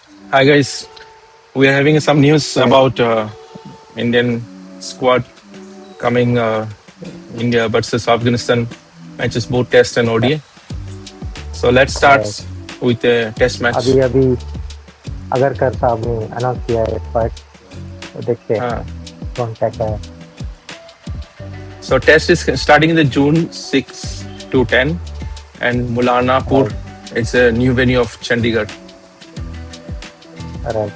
Hi guys, we are having some news Right. about Indian squad coming India versus Afghanistan matches both Test and Yeah. ODI. So let's start Right. with the Test match. अभी अभी अगरकर साहब ने announce किया है squad, तो देखते हैं Uh, कौन क्या क्या है। so Test is starting in the June 6 to 10, and Mulanapur. Right It's a new venue of Chandigarh. Right.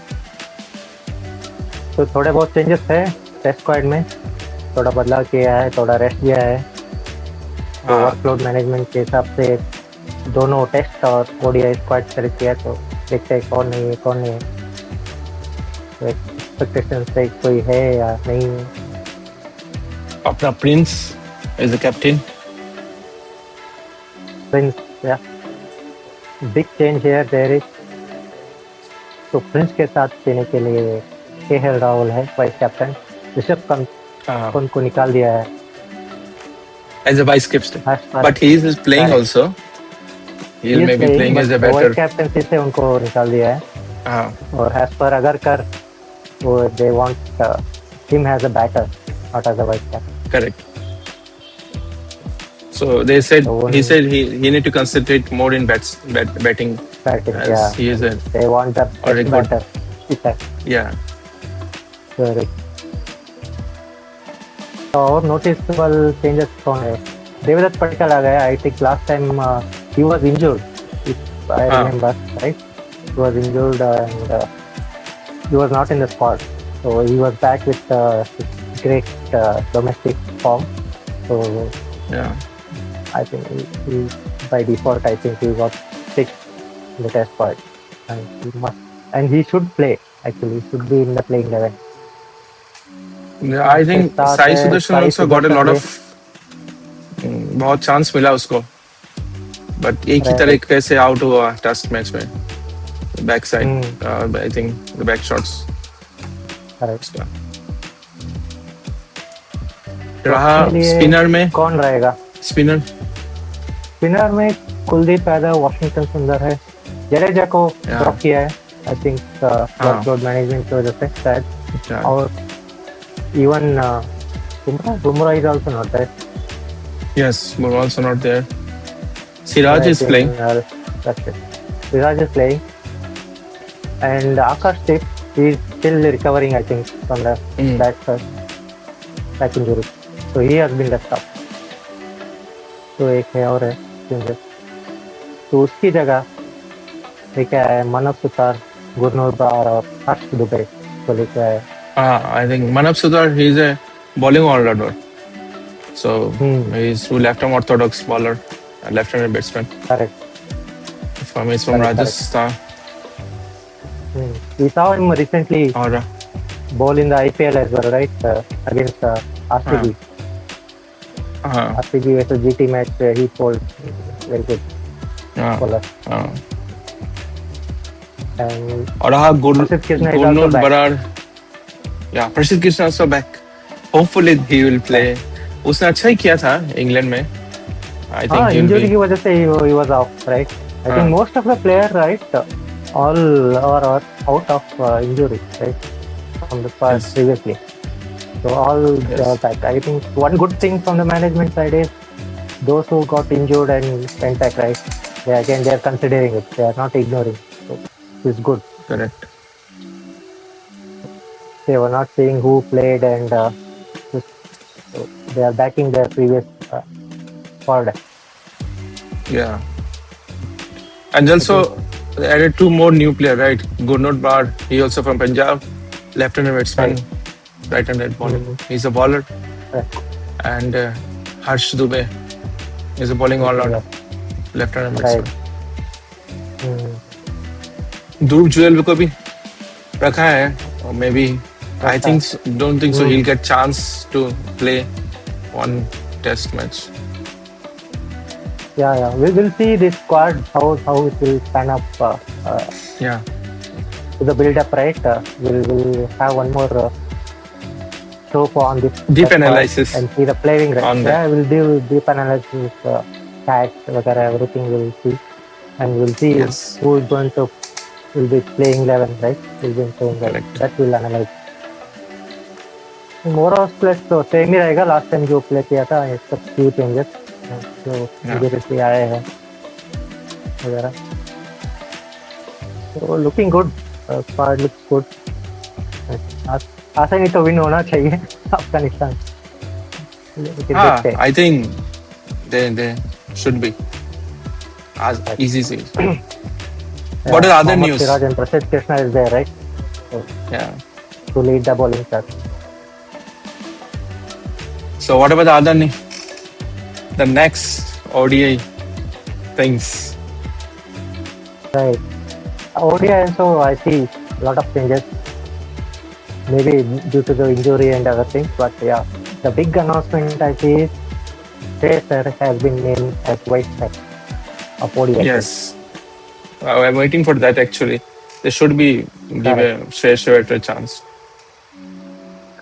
तो थोड़े बहुत चेंजेस है टेस्ट स्क्वाड में, थोड़ा बदलाव किया है, थोड़ा रेस्ट दिया है। तो हाँ, वर्कलोड मैनेजमेंट के हिसाब से दोनों टेस्ट और ओडीआई स्क्वाड सेलेक्ट किया, तो देखते हैं कौन नहीं है कौन नहीं है। तो एक्सपेक्टेशन से कोई है या नहीं है। अपना Prince is the captain. Prince, yeah big change here there is. तो प्रिंस के साथ देने के लिए केएल राहुल है vice captain. Rishabh Uh, Pant को निकाल दिया है as a vice captain, as पर। but he is playing correct, also. He He'll is maybe playing playing as a but vice better. Captaincy से उनको निकाल दिया है। Uh, और एज पर अगर कर वो they want him has a batter not as a vice captain. correct. So they said तो he said he need to concentrate more in batting batting, yeah as he is a they want the already best good. Batter. Yeah. और noticeable changes कौन है? देवदत्त पडिक्कल आ गया। I think last time he was injured, if I हाँ. Remember right. He was injured and he was not in the squad. So he was back with great domestic form. So Yeah. I think he by default, I think he got picked in the test squad, and he should play. Actually, he should be in the playing 11. Yeah, I उसके think साथ Sai है Sudarshan Sai also got a lot Sudarshan of बहुत chance मिला उसको, but एक ही भी। तरीके से आउट हुआ टेस्ट मैच में back side. I think the back shots correct. तो रहा। अपने लिए स्पिनर में कौन रहेगा? स्पिनर स्पिनर में कुलदीप यादव, वॉशिंगटन सुंदर है। जडेजा को ड्रॉप किया है आई थिंक वर्कलोड मैनेजमेंट की वजह से शायद। और even Bumrah is also not there. Yes, but also not there. Siraj is playing. That's it. Siraj is playing, and Akash Deep is still recovering, I think, from the back injury. So he has been left out. तो एक है और है changes. तो उसकी जगह लेके आया है मनव सुतार, गुरनूर बरार और हर्ष दुबे को लेके आया है। I think Manav Sudar, he's a bowling all-rounder. So he's a left-arm orthodox bowler, a left-handed batsman. Correct. He's from Rajasthan. We saw him recently Or bowl in the IPL as well, right? Against RCB. RCB versus GT match, he bowled very good bowler. And Gurnoor Barar. Yeah, Prasidh Krishna also back. Hopefully he will play. उसने अच्छा ही किया था England में। I think injury की वजह से he was out, right? I think most of the players, right, all are out of injury, right, from the past previously. So all they are back. I think one good thing from the management side is those who got injured and went back, right, they are considering it. They are not ignoring. So it's good. Correct. They were not saying who played, and so they are backing their previous squad. Yeah. And also added two more new players, right? Gurnoor Barar, he also from Punjab, left-handed batsman, right-handed bowling. He's a bowler. And Harsh Dubey is a bowling all-rounder, left-handed batsman. Dhruv Jurel को भी रखा है, or maybe I don't think so. He'll get chance to play one test match. Yeah. We will see this squad how it will pan up. Yeah. To the build-up, right? We'll have one more show on this deep analysis and see the playing, right? Yeah, we'll do deep analysis, stats, everything we'll see, and we'll see who is going to will be playing 11, right? Will be playing 11. Correct. That will analyze. More of plus तो same ही रहेगा last time जो play किया था, except few changes जो immediately आए हैं वगैरह. तो looking good, squad looks good. आसानी तो विन होना चाहिए Afghanistan. I think they should be as easy as. What are other news? Siraj and Prasidh Krishna is there, right? So, Yeah. to lead the bowling set. So what about the next ODI things? Right. ODI also I see a lot of changes. Maybe due to the injury and other things, but yeah, the big announcement I see is Sher has been named as vice captain of ODI. Yes. I'm waiting for that actually. They should be give a Shreyas a chance.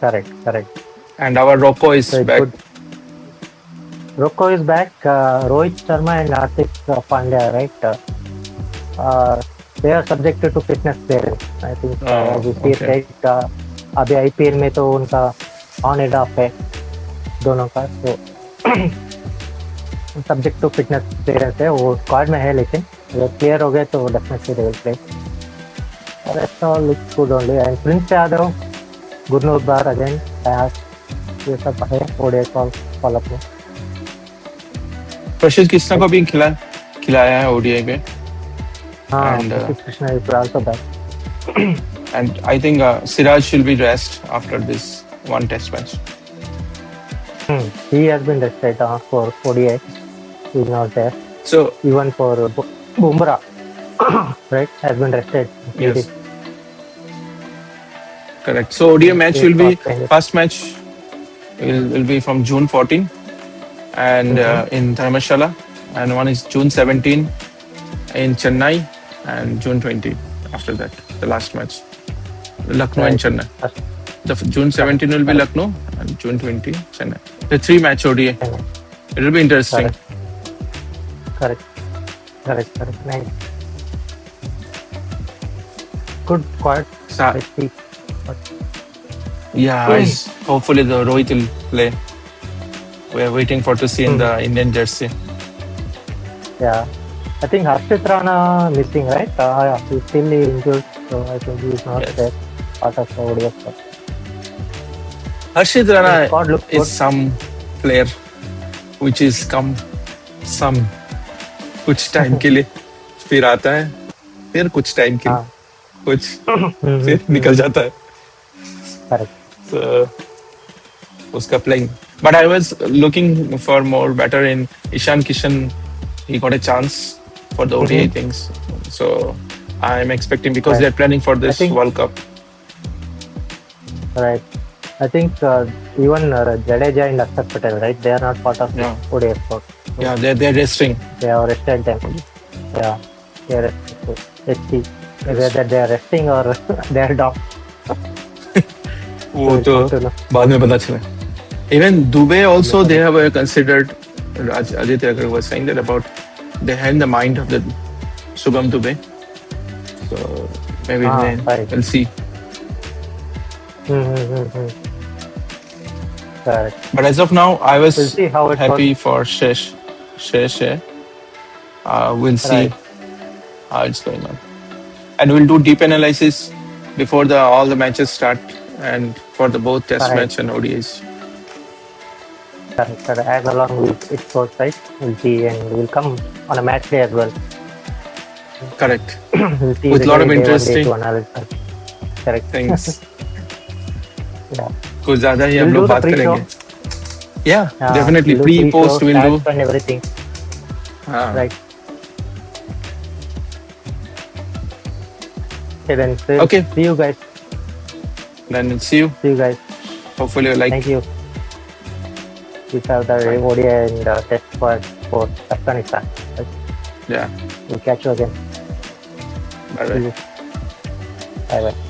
Correct. And our Rocco is So it's back. good. Rocco is back. Rohit Sharma and Hardik Pandya, right? They are subjected to fitness clearance. I think as you see, okay. right? अभी IPL में तो उनका on end of है दोनों का. तो subject to fitness clearance है, वो स्क्वाड में है, लेकिन अगर क्लियर हो गए तो डेफिनेटली दे विल प्ले. और ऐसा looks good only. And Prince Yadav, Gurnoor bar again, ये सब है ओडीआई कॉल अप में. प्रशिद कृष्णा को भी खिलाया है ODI पे. हाँ, And, Krishna is also back. And I think Siraj will be rest after this one test match. He has been rested for ODI. He's not there. So Even for Bumrah, right, has been rested. yes, correct. So ODI match will be first match will be from June 14 and in Dharamshala, and one is June 17 in Chennai, and June 20 after that the last match, Lucknow and Chennai. The June 17 will be Lucknow and June 20 Chennai. The 3-match ODI. It will be interesting. Correct. Nice. Good squad. So, Let's see. yeah, hopefully the Rohit will play. We are waiting for to see in the Indian jersey. Yeah. I think Harshit Rana missing, right? Yeah, he's still injured, so I think he's not there. Part of the ODI squad. Harshit Rana Squad looks good. is some player which is come some कुछ time के लिए फिर आता है, फिर कुछ time के लिए कुछ फिर निकल जाता है. Correct. So, उसका playing. But I was looking for more better in Ishan Kishan. He got a chance for the ODI things. So I'm expecting, because they're planning for this World Cup. Right. I think even Jadeja and Akshar Patel, right? They are not part of the ODI squad. Yeah, they're resting. They have rested them. Yeah, they are rested. Let's see whether they are resting or they are down. वो तो बाद में पता चला. Even Dubey also they have considered. Aditya Agarwal was saying that about they had in the mind of the Shubham Dubey. So maybe we'll see. Correct. But as of now, I was We'll see how it happy for Shesh. We'll see how it's going on, and we'll do deep analysis before all the matches start, and for the both Test match and ODIs. Correct. As along with it goes, right? We'll see, and we'll come on a match day as well. Correct. We'll see With a lot of interesting things. Yeah. कुछ ज़्यादा ही हम We'll लोग do the बात pre-show. करेंगे. Yeah, definitely. we'll do Pre-post pre-show, we'll do. stats and everything. Right. Okay, then. Okay. See you guys. Then see you. See you guys. Hopefully you like. Thank you. We have the ODI and test for Afghanistan. Right? Yeah. We'll catch you again. Bye See bye. you. Bye bye.